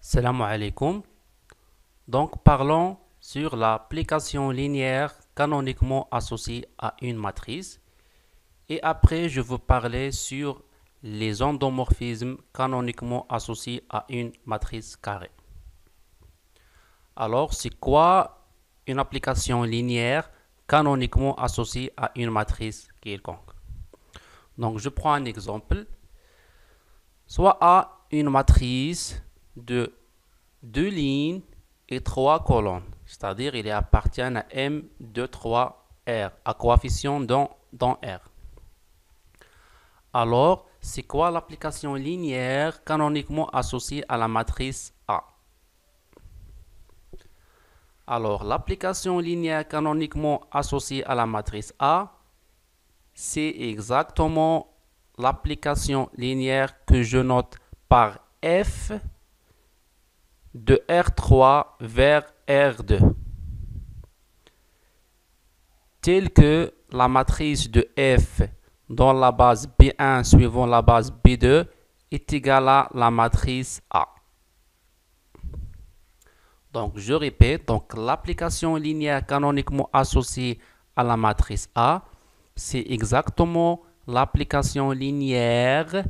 Salam alaikum. Donc, parlons sur l'application linéaire canoniquement associée à une matrice. Et après, je vais parler sur les endomorphismes canoniquement associés à une matrice carrée. Alors, c'est quoi une application linéaire canoniquement associée à une matrice quelconque? Donc, je prends un exemple. Soit A, une matrice de deux lignes et trois colonnes, c'est-à-dire il appartient à M de 3R, à coefficient dans R. Alors, c'est quoi l'application linéaire canoniquement associée à la matrice A? Alors, l'application linéaire canoniquement associée à la matrice A, c'est exactement l'application linéaire que je note par F de R3 vers R2, tel que la matrice de F dans la base B1 suivant la base B2 est égale à la matrice A. Donc, je répète, donc l'application linéaire canoniquement associée à la matrice A, c'est exactement l'application linéaire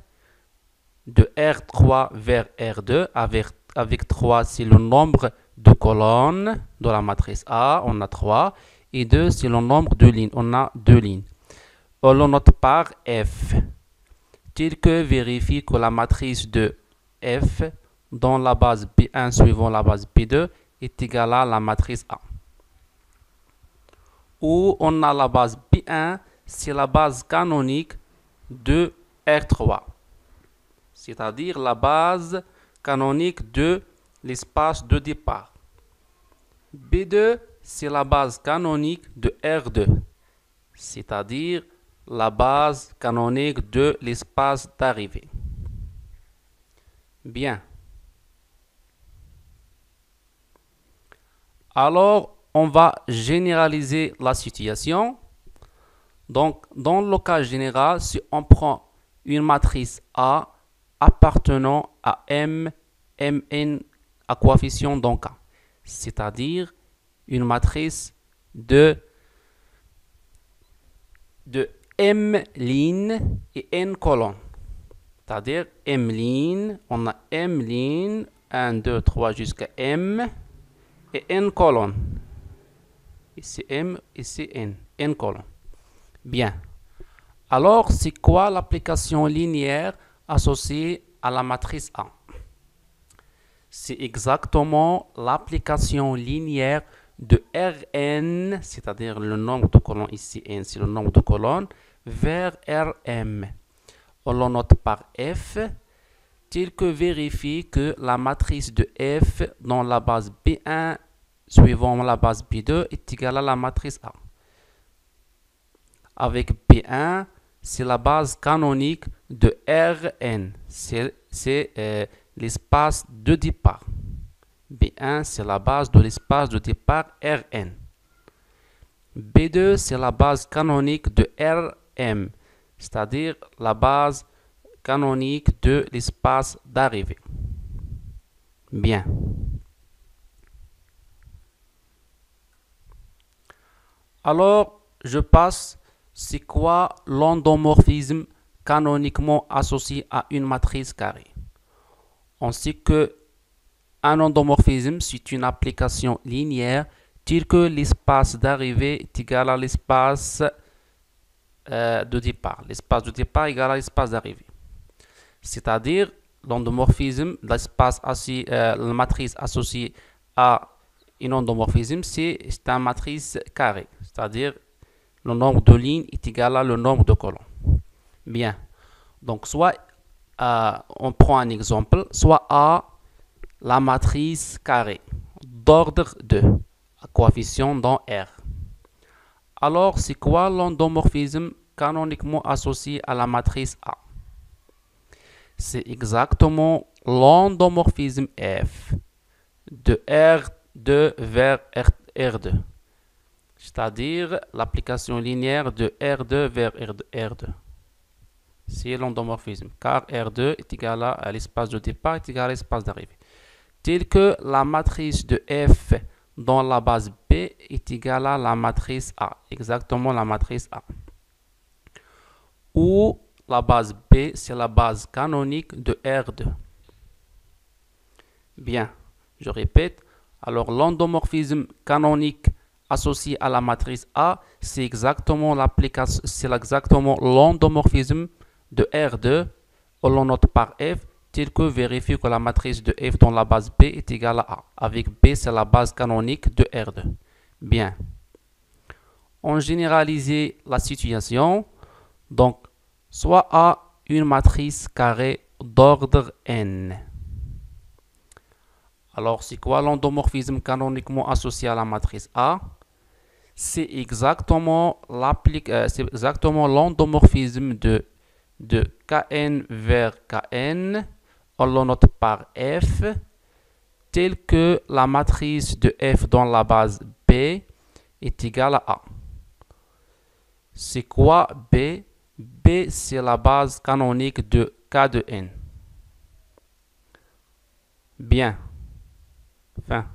de R3 vers R2 avec 3, c'est le nombre de colonnes de la matrice A, on a 3, et 2, c'est le nombre de lignes, on a 2 lignes. On le note par F, tel que vérifie que la matrice de F dans la base B1 suivant la base B2 est égale à la matrice A. Où on a la base B1, c'est la base canonique de R3, c'est-à-dire la base canonique de l'espace de départ. B2, c'est la base canonique de R2, c'est-à-dire la base canonique de l'espace d'arrivée. Bien. Alors, on va généraliser la situation. Donc, dans le cas général, si on prend une matrice A appartenant à M, Mn à coefficient dans K, c'est-à-dire une matrice de M lignes et N colonnes. C'est-à-dire M lignes, on a M lignes, 1, 2, 3 jusqu'à M, et N colonnes. Ici M, ici N, N colonnes. Bien. Alors, c'est quoi l'application linéaire associée à la matrice A? C'est exactement l'application linéaire de Rn, c'est-à-dire le nombre de colonnes ici, N, c'est le nombre de colonnes, vers Rm. On le note par F, tel que vérifie que la matrice de F dans la base B1 suivant la base B2 est égale à la matrice A. Avec B1, c'est la base canonique de Rn, c'est l'espace de départ. B1, c'est la base de l'espace de départ Rn. B2, c'est la base canonique de Rm, c'est-à-dire la base canonique de l'espace d'arrivée. Bien. Alors, je passe, c'est quoi l'endomorphisme canoniquement associé à une matrice carrée? On sait que un endomorphisme, c'est une application linéaire telle que l'espace d'arrivée est égal à l'espace de départ. L'espace de départ est égal à l'espace d'arrivée. C'est-à-dire, l'endomorphisme, la matrice associée à un endomorphisme, c'est une matrice carrée. C'est-à-dire, le nombre de lignes est égal à le nombre de colonnes. Bien. Donc, soit on prend un exemple, soit A, la matrice carrée d'ordre 2, à coefficient dans R. Alors, c'est quoi l'endomorphisme canoniquement associé à la matrice A? C'est exactement l'endomorphisme F de R2 vers R2, c'est-à-dire l'application linéaire de R2 vers R2. C'est l'endomorphisme, car R2 est égal à l'espace de départ est égal à l'espace d'arrivée. tel que la matrice de F dans la base B est égale à la matrice A, exactement la matrice A. Où la base B, c'est la base canonique de R2. Bien, je répète. Alors, l'endomorphisme canonique associé à la matrice A, c'est exactement l'endomorphisme de R2, où l'on note par F, tel que vérifie que la matrice de F dans la base B est égale à A. Avec B, c'est la base canonique de R2. Bien. On généralise la situation. Donc, soit A, une matrice carrée d'ordre N. Alors, c'est quoi l'endomorphisme canoniquement associé à la matrice A? C'est exactement l'endomorphisme de Kn vers Kn, on le note par F, tel que la matrice de F dans la base B est égale à A. C'est quoi B? B, c'est la base canonique de K de N. Bien. Fin.